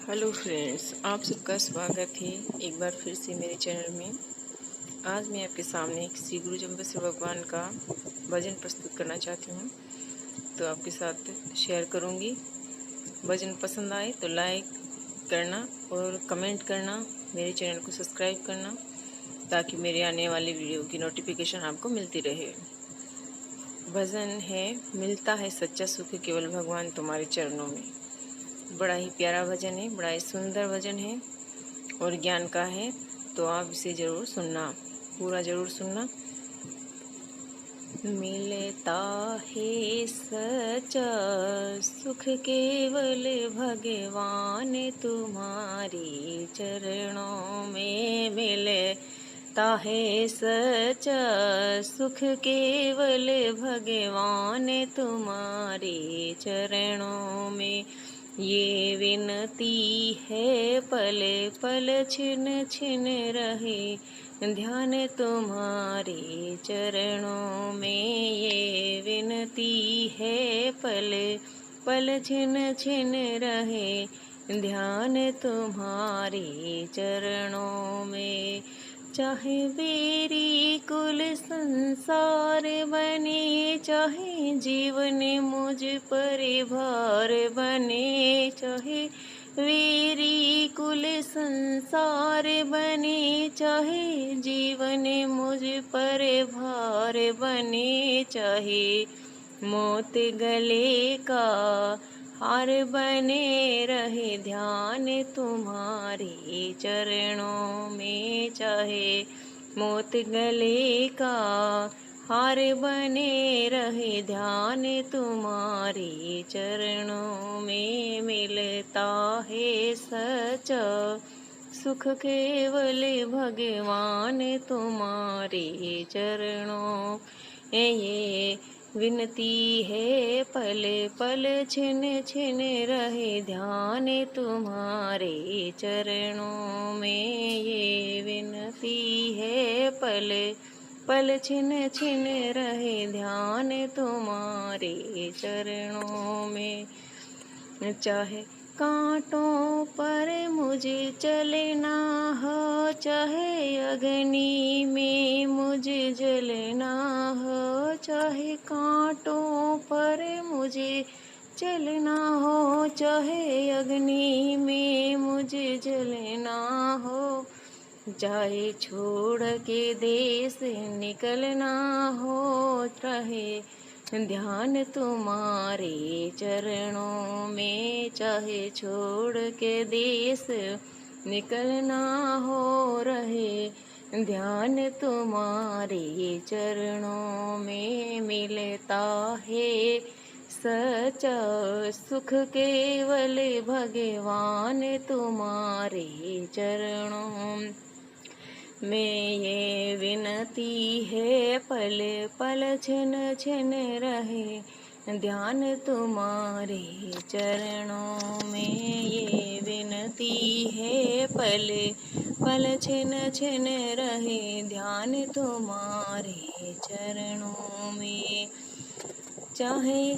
Hello friends, आप सबका स्वागत है एक बार फिर से मेरे चैनल में। आज मैं आपके सामने श्री गुरु जम्बेश्वर भगवान का भजन प्रस्तुत करना चाहती हूँ, तो आपके साथ शेयर करूँगी। भजन पसंद आए तो लाइक करना और कमेंट करना, मेरे चैनल को सब्सक्राइब करना ताकि मेरे आने वाले वीडियो की नोटिफिकेशन आपको मिलती रहे। भजन है, मिलता है सच्चा सुख केवल भगवान तुम्हारे चरणों में। बड़ा ही प्यारा भजन है, बड़ा ही सुंदर भजन है और ज्ञान का है, तो आप इसे ज़रूर सुनना, पूरा ज़रूर सुनना। मिलता है सच्चा सुख केवल भगवान तुम्हारे चरणों में। मिलता है सच्चा सुख केवल भगवान तुम्हारे चरणों में। ये विनती है पल पल छिन छिन रहे ध्यान तुम्हारे चरणों में। ये विनती है पल पल छिन छिन रहे ध्यान तुम्हारे चरणों में। चाहे बेरी कुल संसार बने, चाहे जीवन मुझ पर भार बने। चाहे वेरी कुल संसार बने, चाहे जीवन मुझ पर भार बने। चाहे मौत गले का हार बने रहे ध्यान तुम्हारे चरणों में। चाहे मौत गले का हार बने रहे ध्यान तुम्हारे चरणों में। मिलता है सच्चा सुख केवल भगवान तुम्हारे चरणों। ये विनती है पल पल छिन छिन रहे ध्यान तुम्हारे चरणों में। ये विनती है पल पल छिन छिन रहे ध्यान तुम्हारे चरणों में। चाहे कांटों पर मुझे चलना हो, चाहे अग्नि में मुझे जलना हो। चाहे कांटों पर मुझे चलना हो, चाहे अग्नि में मुझे जलना हो। चाहे छोड़ के देश निकलना हो, रहे ध्यान तुम्हारे चरणों में। चाहे छोड़ के देश निकलना हो, रहे ध्यान तुम्हारे चरणों में। मिलता है सच्चा सुख केवल भगवान तुम्हारे चरणों में। ये विनती है पल पल छिन छिन रहे ध्यान तुम्हारे चरणों में। ये विनती है पल पल छिन छिन रहे ध्यान तुम्हारे चरणों में। चाहे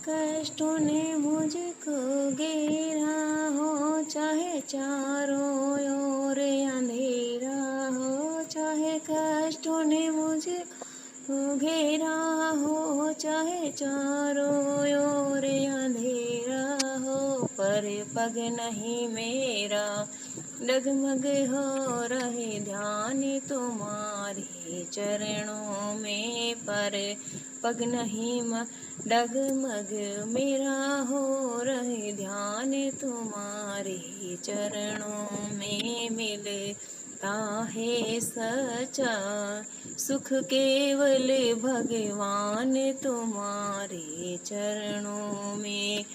कष्टों ने मुझको घेरा हो, चाहे चारों ओर अंधेरा हो। चाहे कष्टों ने मुझे घेरा हो, चाहे चारों ओर अंधेरा हो। पर पग नहीं मेरा डगमग हो रहे ध्यान तुम्हारे चरणों में। पर पग नहीं डगमग मेरा हो रहे ध्यान तुम्हारे चरणों में। मिलता है सच्चा सुख केवल भगवान तुम्हारे चरणों में।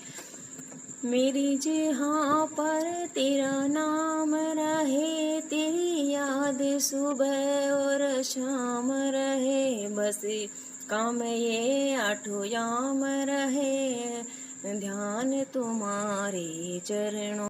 मेरी जहाँ पर तेरा नाम रहे, तेरी याद सुबह और शाम रहे। बस काम ये आठों याम रहे ध्यान तुम्हारे चरणों